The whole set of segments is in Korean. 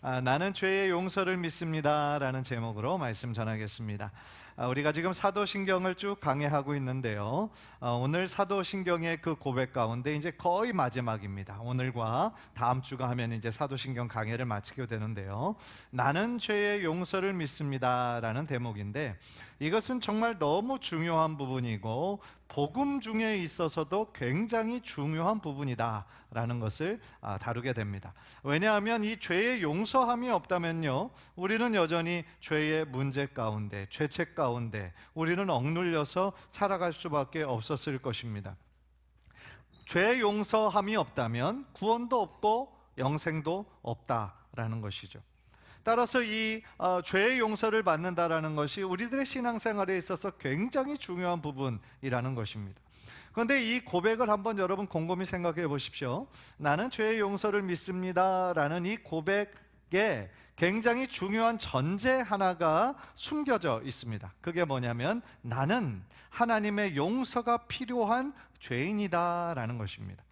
나는 죄의 용서를 믿습니다 라는 제목으로 말씀 전하겠습니다. 우리가 지금 사도신경을 쭉 강해하고 있는데요, 오늘 사도신경의 그 고백 가운데 이제 거의 마지막입니다. 오늘과 다음 주가 하면 이제 사도신경 강해를 마치게 되는데요, 나는 죄의 용서를 믿습니다 라는 대목인데, 이것은 정말 너무 중요한 부분이고 복음 중에 있어서도 굉장히 중요한 부분이다 라는 것을 다루게 됩니다. 왜냐하면 이 죄의 용서함이 없다면요, 우리는 여전히 죄의 문제 가운데, 죄책 가운데 우리는 억눌려서 살아갈 수밖에 없었을 것입니다. 죄의 용서함이 없다면 구원도 없고 영생도 없다라는 것이죠. 따라서 이 죄의 용서를 받는다라는 것이 우리들의 신앙생활에 있어서 굉장히 중요한 부분이라는 것입니다. 그런데 이 고백을 한번 여러분 곰곰이 생각해 보십시오. 나는 죄의 용서를 믿습니다 라는 이 고백에 굉장히 중요한 전제 하나가 숨겨져 있습니다. 그게 뭐냐면 나는 하나님의 용서가 필요한 죄인이다 라는 것입니다.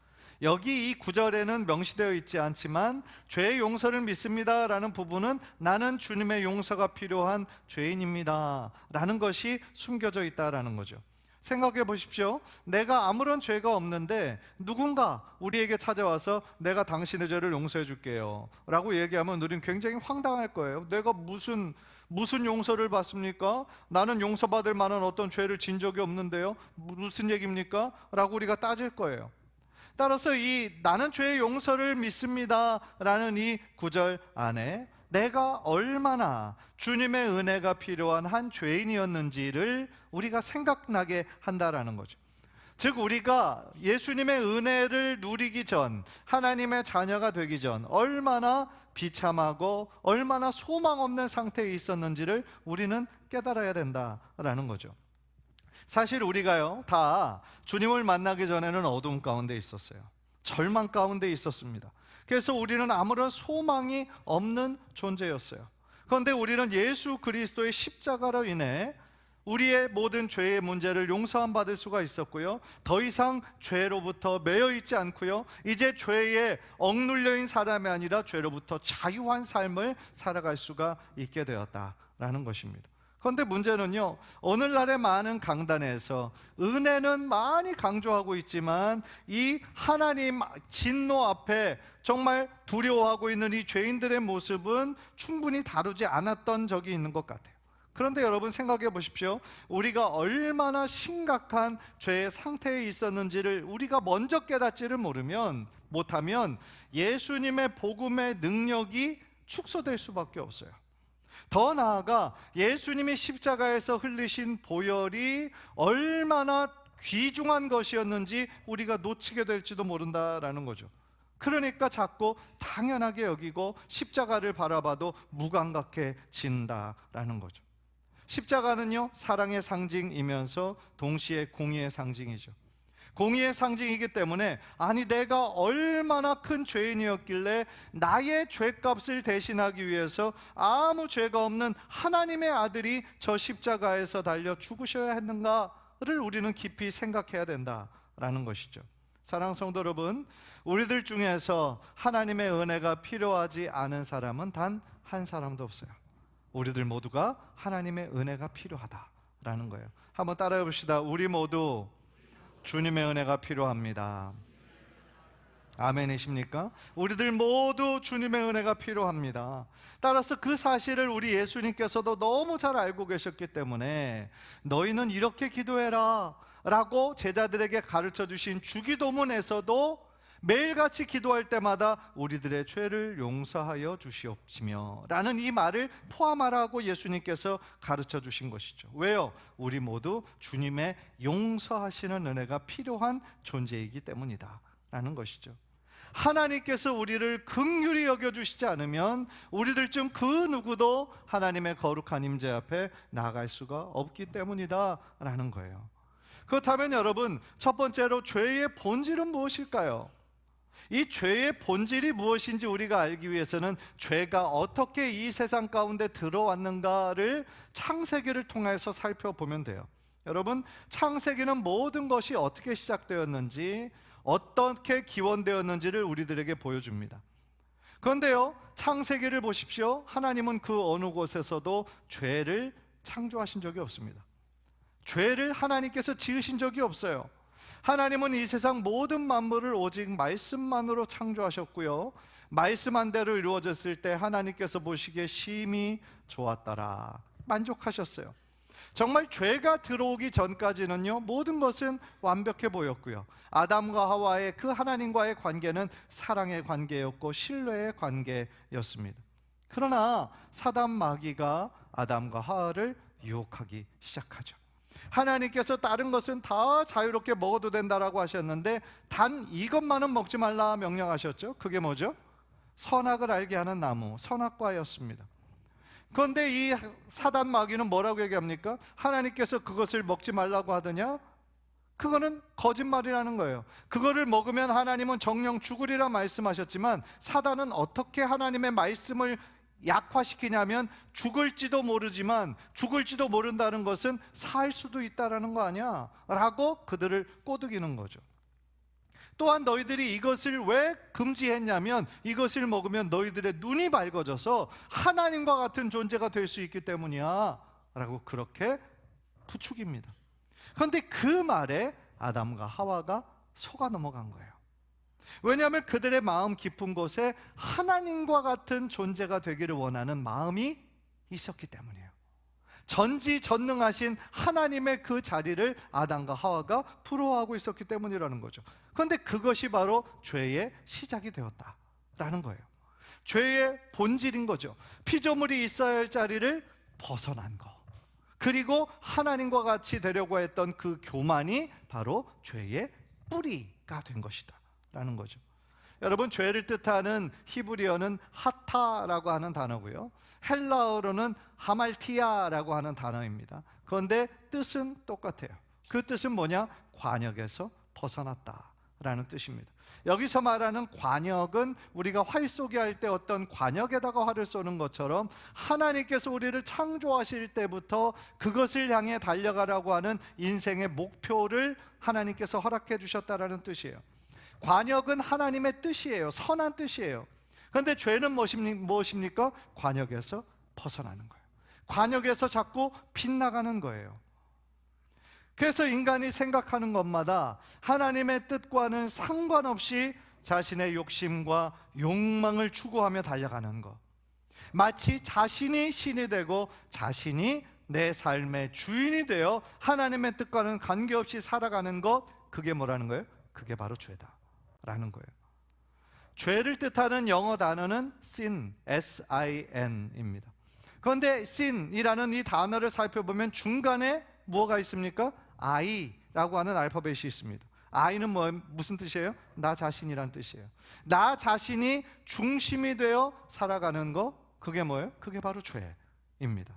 여기 이 구절에는 명시되어 있지 않지만 죄의 용서를 믿습니다 라는 부분은 나는 주님의 용서가 필요한 죄인입니다 라는 것이 숨겨져 있다라는 거죠. 생각해 보십시오. 내가 아무런 죄가 없는데 누군가 우리에게 찾아와서 내가 당신의 죄를 용서해 줄게요 라고 얘기하면 우리는 굉장히 황당할 거예요. 내가 무슨 용서를 받습니까? 나는 용서받을 만한 어떤 죄를 진 적이 없는데요, 무슨 얘기입니까? 라고 우리가 따질 거예요. 따라서 이 나는 죄의 용서를 믿습니다 라는 이 구절 안에 내가 얼마나 주님의 은혜가 필요한 한 죄인이었는지를 우리가 생각나게 한다라는 거죠. 즉 우리가 예수님의 은혜를 누리기 전, 하나님의 자녀가 되기 전 얼마나 비참하고 얼마나 소망 없는 상태에 있었는지를 우리는 깨달아야 된다라는 거죠. 사실 우리가요 다 주님을 만나기 전에는 어둠 가운데 있었어요. 절망 가운데 있었습니다. 그래서 우리는 아무런 소망이 없는 존재였어요. 그런데 우리는 예수 그리스도의 십자가로 인해 우리의 모든 죄의 문제를 용서함 받을 수가 있었고요, 더 이상 죄로부터 매여 있지 않고요, 이제 죄에 억눌려인 사람이 아니라 죄로부터 자유한 삶을 살아갈 수가 있게 되었다라는 것입니다. 그런데 문제는요, 오늘날의 많은 강단에서 은혜는 많이 강조하고 있지만 이 하나님 진노 앞에 정말 두려워하고 있는 이 죄인들의 모습은 충분히 다루지 않았던 적이 있는 것 같아요. 그런데 여러분 생각해 보십시오. 우리가 얼마나 심각한 죄의 상태에 있었는지를 우리가 먼저 깨닫지를 못하면 예수님의 복음의 능력이 축소될 수밖에 없어요. 더 나아가 예수님이 십자가에서 흘리신 보혈이 얼마나 귀중한 것이었는지 우리가 놓치게 될지도 모른다라는 거죠. 그러니까 자꾸 당연하게 여기고 십자가를 바라봐도 무감각해진다라는 거죠. 십자가는요, 사랑의 상징이면서 동시에 공의의 상징이죠. 공의의 상징이기 때문에 아니 내가 얼마나 큰 죄인이었길래 나의 죄값을 대신하기 위해서 아무 죄가 없는 하나님의 아들이 저 십자가에서 달려 죽으셔야 했는가를 우리는 깊이 생각해야 된다라는 것이죠. 사랑하는 성도 여러분, 우리들 중에서 하나님의 은혜가 필요하지 않은 사람은 단 한 사람도 없어요. 우리들 모두가 하나님의 은혜가 필요하다라는 거예요. 한번 따라해 봅시다. 우리 모두 주님의 은혜가 필요합니다. 아멘이십니까? 우리들 모두 주님의 은혜가 필요합니다. 따라서 그 사실을 우리 예수님께서도 너무 잘 알고 계셨기 때문에 너희는 이렇게 기도해라 라고 제자들에게 가르쳐 주신 주기도문에서도 매일같이 기도할 때마다 우리들의 죄를 용서하여 주시옵시며 라는 이 말을 포함하라고 예수님께서 가르쳐 주신 것이죠. 왜요? 우리 모두 주님의 용서하시는 은혜가 필요한 존재이기 때문이다 라는 것이죠. 하나님께서 우리를 긍휼히 여겨주시지 않으면 우리들 중 그 누구도 하나님의 거룩한 임재 앞에 나아갈 수가 없기 때문이다 라는 거예요. 그렇다면 여러분, 첫 번째로 죄의 본질은 무엇일까요? 이 죄의 본질이 무엇인지 우리가 알기 위해서는 죄가 어떻게 이 세상 가운데 들어왔는가를 창세기를 통해서 살펴보면 돼요. 여러분, 창세기는 모든 것이 어떻게 시작되었는지, 어떻게 기원되었는지를 우리들에게 보여줍니다. 그런데요, 창세기를 보십시오. 하나님은 그 어느 곳에서도 죄를 창조하신 적이 없습니다. 죄를 하나님께서 지으신 적이 없어요. 하나님은 이 세상 모든 만물을 오직 말씀만으로 창조하셨고요, 말씀한 대로 이루어졌을 때 하나님께서 보시기에 심히 좋았더라, 만족하셨어요. 정말 죄가 들어오기 전까지는요, 모든 것은 완벽해 보였고요, 아담과 하와의 그 하나님과의 관계는 사랑의 관계였고 신뢰의 관계였습니다. 그러나 사단 마귀가 아담과 하와를 유혹하기 시작하죠. 하나님께서 다른 것은 다 자유롭게 먹어도 된다라고 하셨는데 단 이것만은 먹지 말라 명령하셨죠. 그게 뭐죠? 선악을 알게 하는 나무, 선악과였습니다. 그런데 이 사단 마귀는 뭐라고 얘기합니까? 하나님께서 그것을 먹지 말라고 하더냐? 그거는 거짓말이라는 거예요. 그거를 먹으면 하나님은 정령 죽으리라 말씀하셨지만 사단은 어떻게 하나님의 말씀을 약화시키냐면 죽을지도 모르지만 죽을지도 모른다는 것은 살 수도 있다라는 거 아니야? 라고 그들을 꼬드기는 거죠. 또한 너희들이 이것을 왜 금지했냐면 이것을 먹으면 너희들의 눈이 밝아져서 하나님과 같은 존재가 될 수 있기 때문이야 라고 그렇게 부추깁니다. 그런데 그 말에 아담과 하와가 속아 넘어간 거예요. 왜냐하면 그들의 마음 깊은 곳에 하나님과 같은 존재가 되기를 원하는 마음이 있었기 때문이에요. 전지전능하신 하나님의 그 자리를 아담과 하와가 부러워하고 있었기 때문이라는 거죠. 그런데 그것이 바로 죄의 시작이 되었다라는 거예요. 죄의 본질인 거죠. 피조물이 있어야 할 자리를 벗어난 거, 그리고 하나님과 같이 되려고 했던 그 교만이 바로 죄의 뿌리가 된 것이다 라는 거죠. 여러분, 죄를 뜻하는 히브리어는 하타라고 하는 단어고요, 헬라어로는 하말티아라고 하는 단어입니다. 그런데 뜻은 똑같아요. 그 뜻은 뭐냐? 관역에서 벗어났다라는 뜻입니다. 여기서 말하는 관역은 우리가 활 쏘기 할 때 어떤 관역에다가 활을 쏘는 것처럼 하나님께서 우리를 창조하실 때부터 그것을 향해 달려가라고 하는 인생의 목표를 하나님께서 허락해 주셨다라는 뜻이에요. 관역은 하나님의 뜻이에요. 선한 뜻이에요. 그런데 죄는 무엇입니까? 관역에서 벗어나는 거예요. 관역에서 자꾸 빗나가는 거예요. 그래서 인간이 생각하는 것마다 하나님의 뜻과는 상관없이 자신의 욕심과 욕망을 추구하며 달려가는 것, 마치 자신이 신이 되고 자신이 내 삶의 주인이 되어 하나님의 뜻과는 관계없이 살아가는 것, 그게 뭐라는 거예요? 그게 바로 죄다 라는 거예요. 죄를 뜻하는 영어 단어는 sin, S-I-N입니다. 그런데 sin이라는 이 단어를 살펴보면 중간에 뭐가 있습니까? I라고 하는 알파벳이 있습니다. I는 무슨 뜻이에요? 나 자신이란 뜻이에요. 나 자신이 중심이 되어 살아가는 거, 그게 뭐예요? 그게 바로 죄입니다.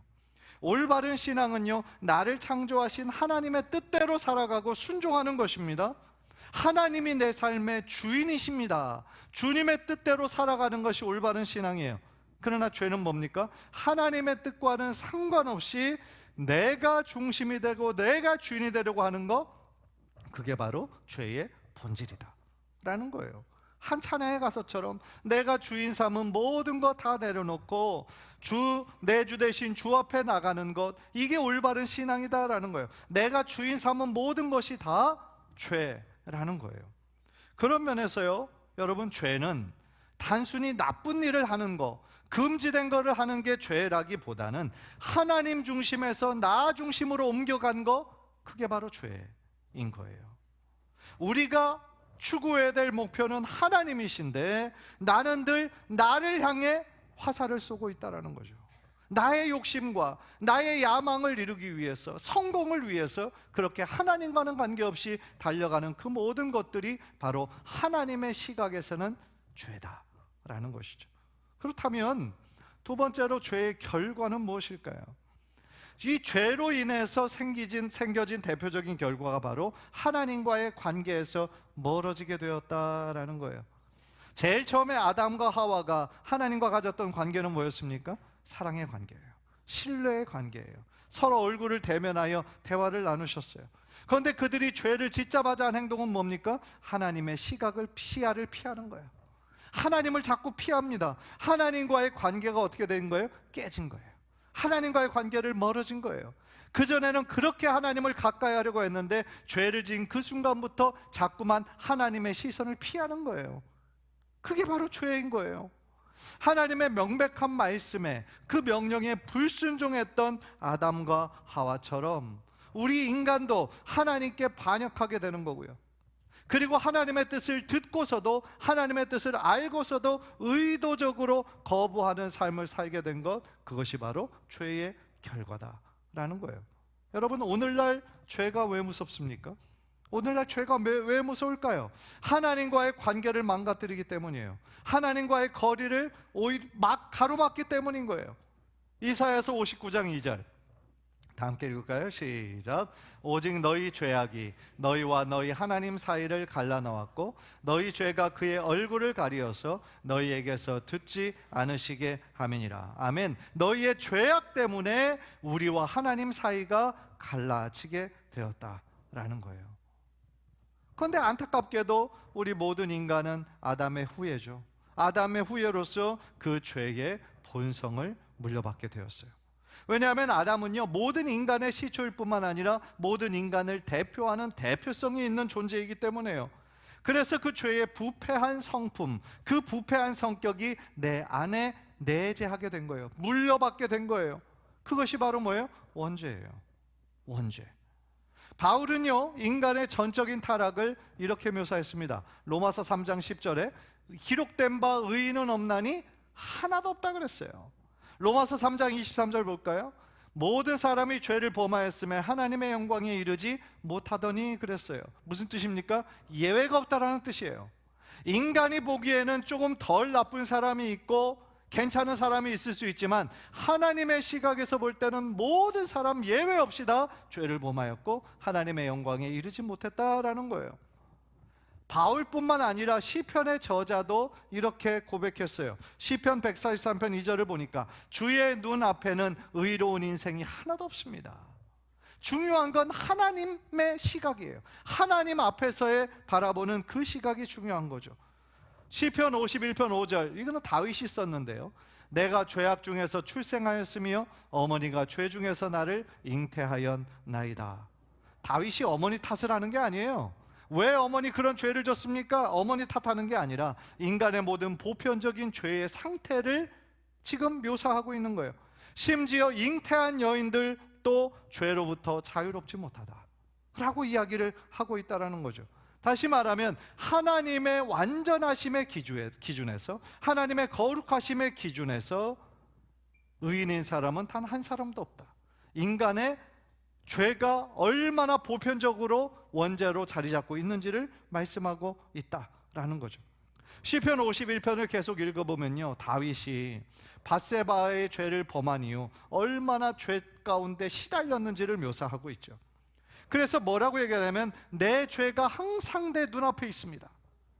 올바른 신앙은요, 나를 창조하신 하나님의 뜻대로 살아가고 순종하는 것입니다. 하나님이 내 삶의 주인이십니다. 주님의 뜻대로 살아가는 것이 올바른 신앙이에요. 그러나 죄는 뭡니까? 하나님의 뜻과는 상관없이 내가 중심이 되고 내가 주인이 되려고 하는 것, 그게 바로 죄의 본질이다 라는 거예요. 한 찬양의 가사처럼 내가 주인 삼은 모든 것 다 내려놓고 내 주 대신 주 앞에 나가는 것, 이게 올바른 신앙이다라는 거예요. 내가 주인 삼은 모든 것이 다 죄라는 거예요. 그런 면에서요, 여러분, 죄는 단순히 나쁜 일을 하는 거, 금지된 거를 하는 게 죄라기보다는 하나님 중심에서 나 중심으로 옮겨간 거, 그게 바로 죄인 거예요. 우리가 추구해야 될 목표는 하나님이신데 나는 늘 나를 향해 화살을 쏘고 있다는 거죠. 나의 욕심과 나의 야망을 이루기 위해서, 성공을 위해서 그렇게 하나님과는 관계없이 달려가는 그 모든 것들이 바로 하나님의 시각에서는 죄다라는 것이죠. 그렇다면 두 번째로 죄의 결과는 무엇일까요? 이 죄로 인해서 생겨진 대표적인 결과가 바로 하나님과의 관계에서 멀어지게 되었다라는 거예요. 제일 처음에 아담과 하와가 하나님과 가졌던 관계는 뭐였습니까? 사랑의 관계예요. 신뢰의 관계예요. 서로 얼굴을 대면하여 대화를 나누셨어요. 그런데 그들이 죄를 짓자마자 한 행동은 뭡니까? 하나님의 시야를 피하는 거예요. 하나님을 자꾸 피합니다. 하나님과의 관계가 어떻게 된 거예요? 깨진 거예요. 하나님과의 관계를 멀어진 거예요. 그전에는 그렇게 하나님을 가까이 하려고 했는데 죄를 지은 그 순간부터 자꾸만 하나님의 시선을 피하는 거예요. 그게 바로 죄인 거예요. 하나님의 명백한 말씀에, 그 명령에 불순종했던 아담과 하와처럼 우리 인간도 하나님께 반역하게 되는 거고요. 그리고 하나님의 뜻을 듣고서도, 하나님의 뜻을 알고서도 의도적으로 거부하는 삶을 살게 된 것, 그것이 바로 죄의 결과다라는 거예요. 여러분, 오늘날 죄가 왜 무섭습니까? 오늘날 죄가 왜 무서울까요? 하나님과의 관계를 망가뜨리기 때문이에요. 하나님과의 거리를 오히려 가로막기 때문인 거예요. 이사야서 59장 2절 다 함께 읽을까요? 시작. 오직 너희 죄악이 너희와 너희 하나님 사이를 갈라놓았고 너희 죄가 그의 얼굴을 가리어서 너희에게서 듣지 않으시게 함이니라. 아멘. 너희의 죄악 때문에 우리와 하나님 사이가 갈라지게 되었다라는 거예요. 그런데 안타깝게도 우리 모든 인간은 아담의 후예죠. 아담의 후예로서 그 죄의 본성을 물려받게 되었어요. 왜냐하면 아담은요, 모든 인간의 시초일 뿐만 아니라 모든 인간을 대표하는 대표성이 있는 존재이기 때문에요. 그래서 그 죄의 부패한 성품, 그 부패한 성격이 내 안에 내재하게 된 거예요. 물려받게 된 거예요. 그것이 바로 뭐예요? 원죄예요. 원죄. 바울은요, 인간의 전적인 타락을 이렇게 묘사했습니다. 로마서 3장 10절에 기록된 바 의인은 없나니 하나도 없다 그랬어요. 로마서 3장 23절 볼까요? 모든 사람이 죄를 범하였음에 하나님의 영광에 이르지 못하더니 그랬어요. 무슨 뜻입니까? 예외가 없다라는 뜻이에요. 인간이 보기에는 조금 덜 나쁜 사람이 있고 괜찮은 사람이 있을 수 있지만 하나님의 시각에서 볼 때는 모든 사람 예외 없이 다 죄를 범하였고 하나님의 영광에 이르지 못했다라는 거예요. 바울뿐만 아니라 시편의 저자도 이렇게 고백했어요. 시편 143편 2절을 보니까 주의 눈앞에는 의로운 인생이 하나도 없습니다. 중요한 건 하나님의 시각이에요. 하나님 앞에서의 바라보는 그 시각이 중요한 거죠. 시편 51편 5절, 이거는 다윗이 썼는데요. 내가 죄악 중에서 출생하였으며 어머니가 죄 중에서 나를 잉태하였나이다. 다윗이 어머니 탓을 하는 게 아니에요. 왜 어머니 그런 죄를 졌습니까? 어머니 탓하는 게 아니라 인간의 모든 보편적인 죄의 상태를 지금 묘사하고 있는 거예요. 심지어 잉태한 여인들도 죄로부터 자유롭지 못하다 라고 이야기를 하고 있다는 거죠. 다시 말하면 하나님의 완전하심의 기준에서, 하나님의 거룩하심의 기준에서 의인인 사람은 단 한 사람도 없다. 인간의 죄가 얼마나 보편적으로 원죄로 자리 잡고 있는지를 말씀하고 있다라는 거죠. 시편 51편을 계속 읽어보면요, 다윗이 밧세바의 죄를 범한 이후 얼마나 죄 가운데 시달렸는지를 묘사하고 있죠. 그래서 뭐라고 얘기하냐면 내 죄가 항상 내 눈앞에 있습니다,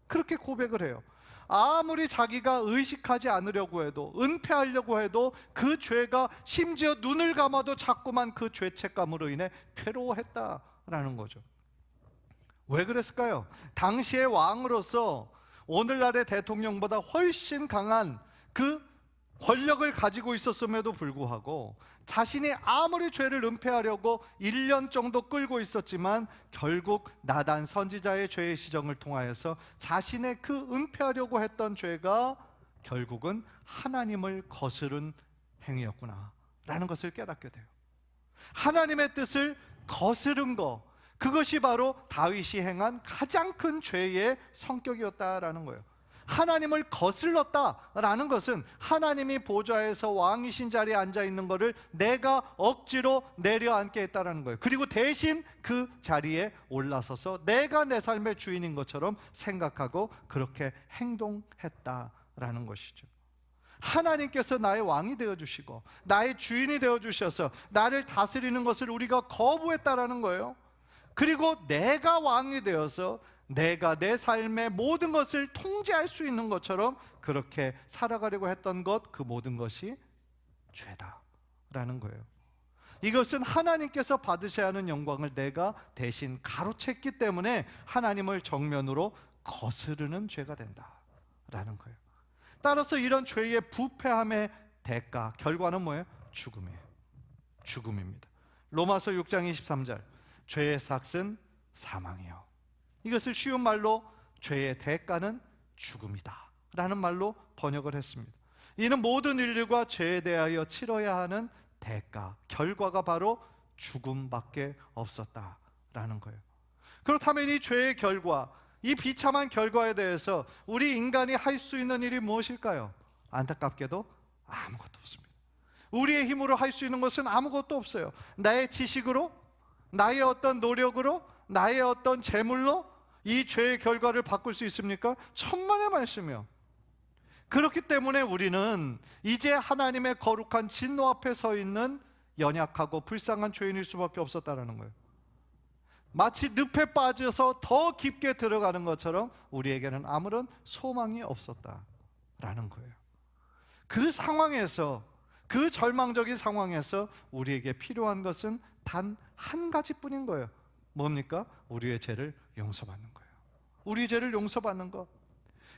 그렇게 고백을 해요. 아무리 자기가 의식하지 않으려고 해도, 은폐하려고 해도 그 죄가 심지어 눈을 감아도 자꾸만 그 죄책감으로 인해 괴로워했다라는 거죠. 왜 그랬을까요? 당시의 왕으로서 오늘날의 대통령보다 훨씬 강한 그 권력을 가지고 있었음에도 불구하고 자신이 아무리 죄를 은폐하려고 1년 정도 끌고 있었지만 결국 나단 선지자의 죄의 시정을 통하여서 자신의 그 은폐하려고 했던 죄가 결국은 하나님을 거스른 행위였구나 라는 것을 깨닫게 돼요. 하나님의 뜻을 거스른 거, 그것이 바로 다윗이 행한 가장 큰 죄의 성격이었다라는 거예요. 하나님을 거슬렀다라는 것은 하나님이 보좌에서 왕이신 자리에 앉아 있는 것을 내가 억지로 내려앉게 했다라는 거예요. 그리고 대신 그 자리에 올라서서 내가 내 삶의 주인인 것처럼 생각하고 그렇게 행동했다라는 것이죠. 하나님께서 나의 왕이 되어주시고 나의 주인이 되어주셔서 나를 다스리는 것을 우리가 거부했다라는 거예요. 그리고 내가 왕이 되어서 내가 내 삶의 모든 것을 통제할 수 있는 것처럼 그렇게 살아가려고 했던 것, 그 모든 것이 죄다라는 거예요. 이것은 하나님께서 받으셔야 하는 영광을 내가 대신 가로챘기 때문에 하나님을 정면으로 거스르는 죄가 된다라는 거예요. 따라서 이런 죄의 부패함의 대가, 결과는 뭐예요? 죽음이에요. 죽음입니다. 로마서 6장 23절, 죄의 삭은 사망이요. 이것을 쉬운 말로 죄의 대가는 죽음이다 라는 말로 번역을 했습니다. 이는 모든 인류가 죄에 대하여 치러야 하는 대가, 결과가 바로 죽음밖에 없었다라는 거예요. 그렇다면 이 죄의 결과, 이 비참한 결과에 대해서 우리 인간이 할 수 있는 일이 무엇일까요? 안타깝게도 아무것도 없습니다. 우리의 힘으로 할 수 있는 것은 아무것도 없어요. 나의 지식으로, 나의 어떤 노력으로, 나의 어떤 재물로 이 죄의 결과를 바꿀 수 있습니까? 천만의 말씀이요. 그렇기 때문에 우리는 이제 하나님의 거룩한 진노 앞에 서 있는 연약하고 불쌍한 죄인일 수밖에 없었다는 거예요. 마치 늪에 빠져서 더 깊게 들어가는 것처럼 우리에게는 아무런 소망이 없었다라는 거예요. 그 상황에서, 그 절망적인 상황에서 우리에게 필요한 것은 단 한 가지뿐인 거예요. 뭡니까? 우리의 죄를 용서받는 거예요. 우리 죄를 용서받는 것,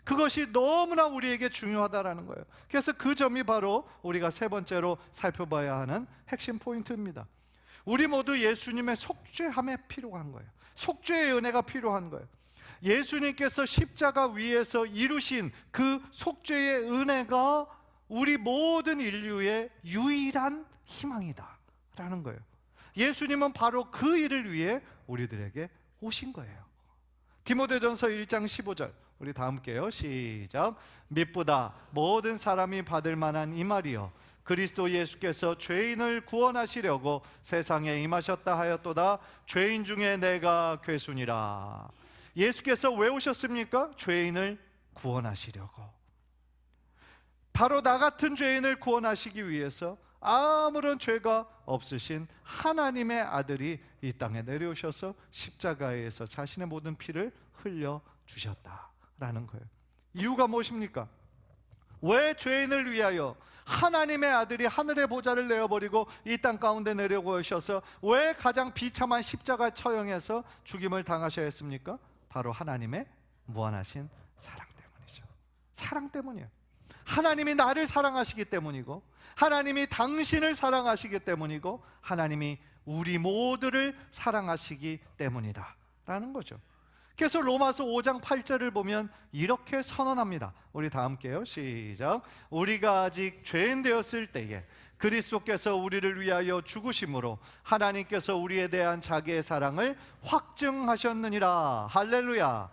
그것이 너무나 우리에게 중요하다라는 거예요. 그래서 그 점이 바로 우리가 세 번째로 살펴봐야 하는 핵심 포인트입니다. 우리 모두 예수님의 속죄함에 필요한 거예요. 속죄의 은혜가 필요한 거예요. 예수님께서 십자가 위에서 이루신 그 속죄의 은혜가 우리 모든 인류의 유일한 희망이다라는 거예요. 예수님은 바로 그 일을 위해 우리들에게 오신 거예요. 디모데전서 1장 15절, 우리 다 함께요. 시작. mit보다 모든 사람이 받을 만한 이 말이요, 그리스도 예수께서 죄인을 구원하시려고 세상에 임하셨다 하였도다. 죄인 중에 내가 괴순이라. 예수께서 왜 오셨습니까? 죄인을 구원하시려고. 바로 나 같은 죄인을 구원하시기 위해서 아무런 죄가 없으신 하나님의 아들이 이 땅에 내려오셔서 십자가에서 자신의 모든 피를 흘려주셨다라는 거예요. 이유가 무엇입니까? 왜 죄인을 위하여 하나님의 아들이 하늘의 보좌를 내어버리고 이 땅 가운데 내려오셔서 왜 가장 비참한 십자가 처형에서 죽임을 당하셔야 했습니까? 바로 하나님의 무한하신 사랑 때문이죠. 사랑 때문이에요. 하나님이 나를 사랑하시기 때문이고, 하나님이 당신을 사랑하시기 때문이고, 하나님이 우리 모두를 사랑하시기 때문이다 라는 거죠. 그래서 로마서 5장 8절을 보면 이렇게 선언합니다. 우리 다 함께요. 시작. 우리가 아직 죄인 되었을 때에 그리스도께서 우리를 위하여 죽으심으로 하나님께서 우리에 대한 자기의 사랑을 확증하셨느니라. 할렐루야.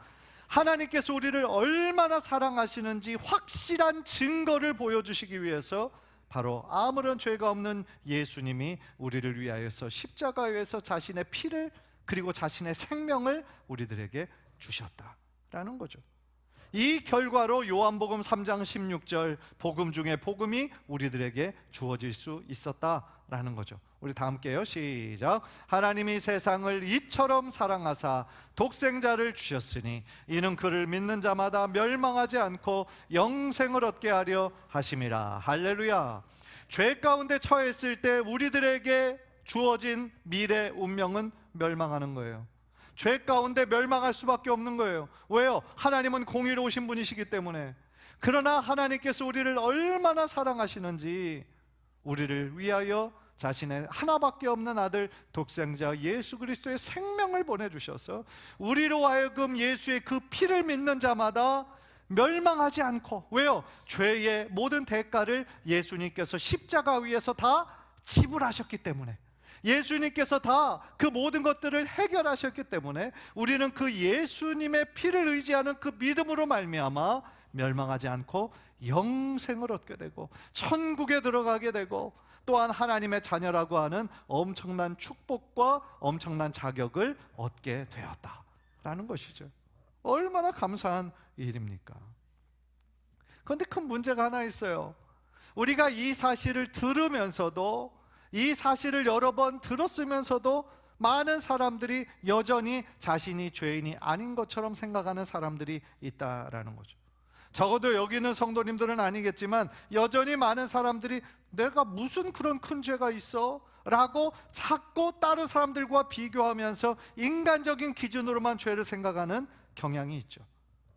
하나님께서 우리를 얼마나 사랑하시는지 확실한 증거를 보여주시기 위해서 바로 아무런 죄가 없는 예수님이 우리를 위하여서 십자가에서 자신의 피를, 그리고 자신의 생명을 우리들에게 주셨다라는 거죠. 이 결과로 요한복음 3장 16절, 복음 중에 복음이 우리들에게 주어질 수 있었다라는 거죠. 우리 다 함께요. 시작. 하나님이 세상을 이처럼 사랑하사 독생자를 주셨으니 이는 그를 믿는 자마다 멸망하지 않고 영생을 얻게 하려 하심이라. 할렐루야. 죄 가운데 처했을 때 우리들에게 주어진 미래 운명은 멸망하는 거예요. 죄 가운데 멸망할 수밖에 없는 거예요. 왜요? 하나님은 공의로우신 분이시기 때문에. 그러나 하나님께서 우리를 얼마나 사랑하시는지, 우리를 위하여 자신의 하나밖에 없는 아들 독생자 예수 그리스도의 생명을 보내주셔서 우리로 하여금 예수의 그 피를 믿는 자마다 멸망하지 않고, 왜요? 죄의 모든 대가를 예수님께서 십자가 위에서 다 지불하셨기 때문에, 예수님께서 다 그 모든 것들을 해결하셨기 때문에 우리는 그 예수님의 피를 의지하는 그 믿음으로 말미암아 멸망하지 않고 영생을 얻게 되고 천국에 들어가게 되고, 또한 하나님의 자녀라고 하는 엄청난 축복과 엄청난 자격을 얻게 되었다라는 것이죠. 얼마나 감사한 일입니까? 그런데 큰 문제가 하나 있어요. 우리가 이 사실을 들으면서도, 이 사실을 여러 번 들었으면서도 많은 사람들이 여전히 자신이 죄인이 아닌 것처럼 생각하는 사람들이 있다라는 거죠. 적어도 여기 있는 성도님들은 아니겠지만 여전히 많은 사람들이 내가 무슨 그런 큰 죄가 있어? 라고 자꾸 다른 사람들과 비교하면서 인간적인 기준으로만 죄를 생각하는 경향이 있죠.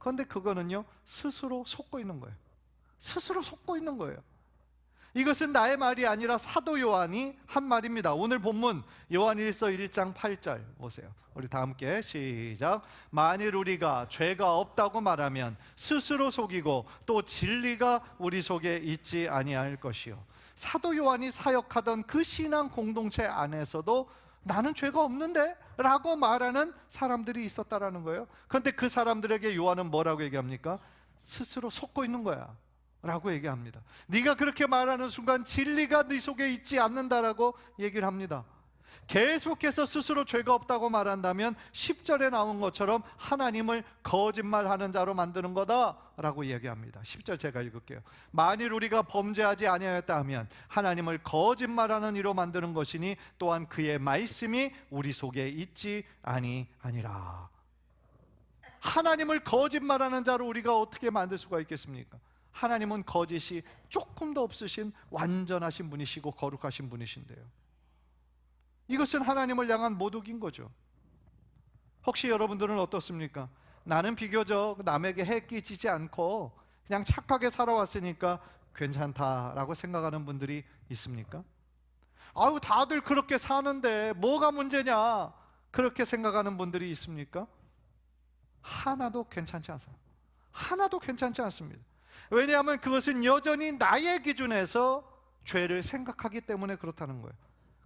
그런데 그거는요, 스스로 속고 있는 거예요. 스스로 속고 있는 거예요. 이것은 나의 말이 아니라 사도 요한이 한 말입니다. 오늘 본문 요한일서 1장 8절 보세요. 우리 다 함께 시작. 만일 우리가 죄가 없다고 말하면 스스로 속이고 또 진리가 우리 속에 있지 아니할 것이요. 사도 요한이 사역하던 그 신앙 공동체 안에서도 나는 죄가 없는데? 라고 말하는 사람들이 있었다라는 거예요. 그런데 그 사람들에게 요한은 뭐라고 얘기합니까? 스스로 속고 있는 거야 라고 얘기합니다. 네가 그렇게 말하는 순간 진리가 네 속에 있지 않는다라고 얘기를 합니다. 계속해서 스스로 죄가 없다고 말한다면 10절에 나온 것처럼 하나님을 거짓말하는 자로 만드는 거다라고 얘기합니다. 10절 제가 읽을게요. 만일 우리가 범죄하지 아니하였다 하면 하나님을 거짓말하는 이로 만드는 것이니 또한 그의 말씀이 우리 속에 있지 아니하니라. 하나님을 거짓말하는 자로 우리가 어떻게 만들 수가 있겠습니까? 하나님은 거짓이 조금도 없으신 완전하신 분이시고 거룩하신 분이신데요, 이것은 하나님을 향한 모독인 거죠. 혹시 여러분들은 어떻습니까? 나는 비교적 남에게 해 끼치지 않고 그냥 착하게 살아왔으니까 괜찮다라고 생각하는 분들이 있습니까? 아유, 다들 그렇게 사는데 뭐가 문제냐, 그렇게 생각하는 분들이 있습니까? 하나도 괜찮지 않습니다. 하나도 괜찮지 않습니다. 왜냐하면 그것은 여전히 나의 기준에서 죄를 생각하기 때문에 그렇다는 거예요.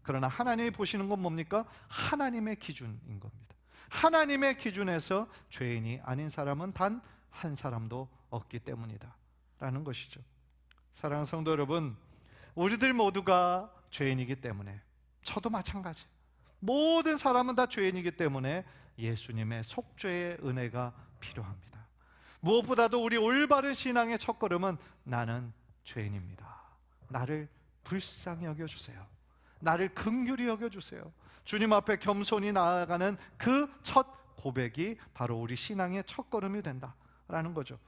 그러나 하나님이 보시는 건 뭡니까? 하나님의 기준인 겁니다. 하나님의 기준에서 죄인이 아닌 사람은 단 한 사람도 없기 때문이다 라는 것이죠. 사랑하는 성도 여러분, 우리들 모두가 죄인이기 때문에, 저도 마찬가지, 모든 사람은 다 죄인이기 때문에 예수님의 속죄의 은혜가 필요합니다. 무엇보다도 우리 올바른 신앙의 첫걸음은 나는 죄인입니다, 나를 불쌍히 여겨주세요, 나를 긍휼히 여겨주세요, 주님 앞에 겸손히 나아가는 그 첫 고백이 바로 우리 신앙의 첫걸음이 된다라는 거죠.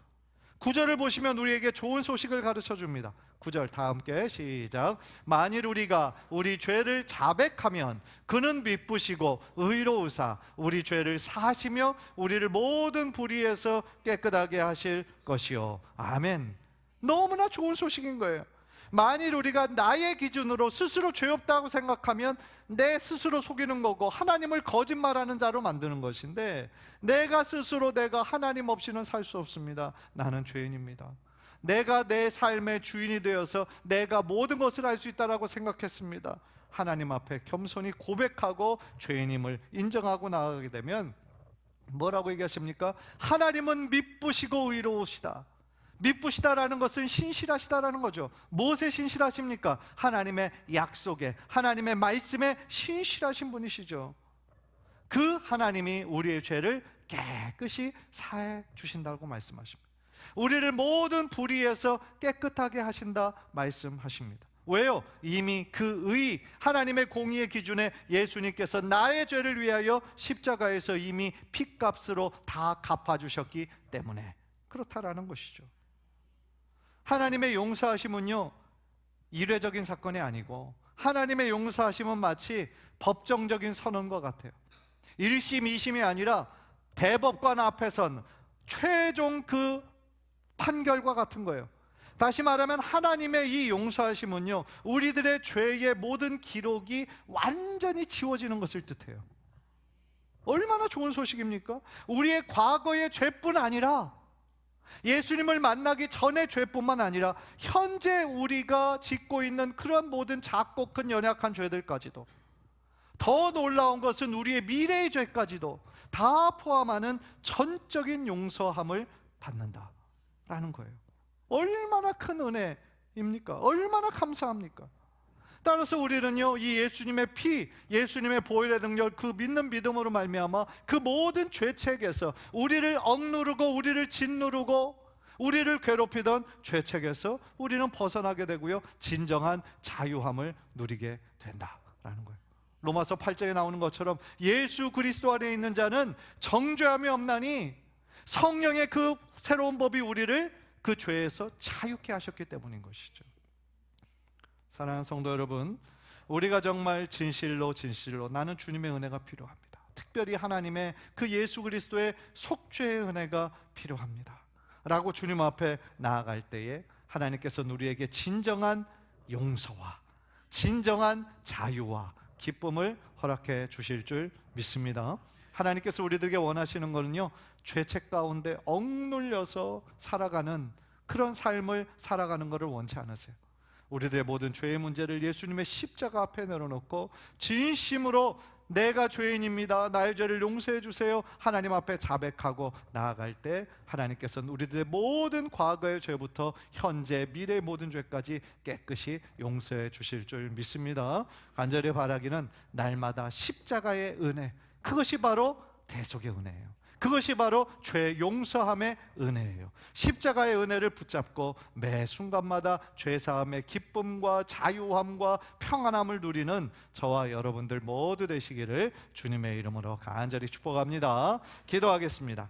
9절을 보시면 우리에게 좋은 소식을 가르쳐 줍니다. 9절 다 함께 시작. 만일 우리가 우리 죄를 자백하면 그는 미쁘시고 의로우사 우리 죄를 사하시며 우리를 모든 불의에서 깨끗하게 하실 것이요. 아멘. 너무나 좋은 소식인 거예요. 만일 우리가 나의 기준으로 스스로 죄 없다고 생각하면 내 스스로 속이는 거고 하나님을 거짓말하는 자로 만드는 것인데, 내가 스스로 내가 하나님 없이는 살 수 없습니다, 나는 죄인입니다, 내가 내 삶의 주인이 되어서 내가 모든 것을 알 수 있다라고 생각했습니다. 하나님 앞에 겸손히 고백하고 죄인임을 인정하고 나아가게 되면 뭐라고 얘기하십니까? 하나님은 미쁘시고 의로우시다. 미쁘시다라는 것은 신실하시다라는 거죠. 무엇에 신실하십니까? 하나님의 약속에, 하나님의 말씀에 신실하신 분이시죠. 그 하나님이 우리의 죄를 깨끗이 사해 주신다고 말씀하십니다. 우리를 모든 불의에서 깨끗하게 하신다 말씀하십니다. 왜요? 이미 그 의, 하나님의 공의의 기준에 예수님께서 나의 죄를 위하여 십자가에서 이미 핏값으로 다 갚아주셨기 때문에 그렇다라는 것이죠. 하나님의 용서하심은요, 이례적인 사건이 아니고 하나님의 용서하심은 마치 법정적인 선언과 같아요. 1심, 2심이 아니라 대법관 앞에선 최종 그 판결과 같은 거예요. 다시 말하면 하나님의 이 용서하심은요, 우리들의 죄의 모든 기록이 완전히 지워지는 것을 뜻해요. 얼마나 좋은 소식입니까? 우리의 과거의 죄뿐 아니라 예수님을 만나기 전의 죄뿐만 아니라 현재 우리가 짓고 있는 그런 모든 작고 큰 연약한 죄들까지도, 더 놀라운 것은 우리의 미래의 죄까지도 다 포함하는 전적인 용서함을 받는다라는 거예요. 얼마나 큰 은혜입니까? 얼마나 감사합니까? 따라서 우리는요, 이 예수님의 피, 예수님의 보혈의 능력, 그 믿는 믿음으로 말미암아 그 모든 죄책에서, 우리를 억누르고 우리를 짓누르고 우리를 괴롭히던 죄책에서 우리는 벗어나게 되고요, 진정한 자유함을 누리게 된다라는 거예요. 로마서 8장에 나오는 것처럼 예수 그리스도 안에 있는 자는 정죄함이 없나니 성령의 그 새로운 법이 우리를 그 죄에서 자유케 하셨기 때문인 것이죠. 사랑하는 성도 여러분, 우리가 정말 진실로 나는 주님의 은혜가 필요합니다, 특별히 하나님의 그 예수 그리스도의 속죄의 은혜가 필요합니다 라고 주님 앞에 나아갈 때에 하나님께서는 우리에게 진정한 용서와 진정한 자유와 기쁨을 허락해 주실 줄 믿습니다. 하나님께서 우리들에게 원하시는 것은요, 죄책 가운데 억눌려서 살아가는 그런 삶을 살아가는 것을 원치 않으세요. 우리들의 모든 죄의 문제를 예수님의 십자가 앞에 내려놓고 진심으로 내가 죄인입니다, 나의 죄를 용서해 주세요 하나님 앞에 자백하고 나아갈 때 하나님께서는 우리들의 모든 과거의 죄부터 현재 미래의 모든 죄까지 깨끗이 용서해 주실 줄 믿습니다. 간절히 바라기는 날마다 십자가의 은혜, 그것이 바로 대속의 은혜예요. 그것이 바로 죄 용서함의 은혜예요. 십자가의 은혜를 붙잡고 매 순간마다 죄사함의 기쁨과 자유함과 평안함을 누리는 저와 여러분들 모두 되시기를 주님의 이름으로 간절히 축복합니다. 기도하겠습니다.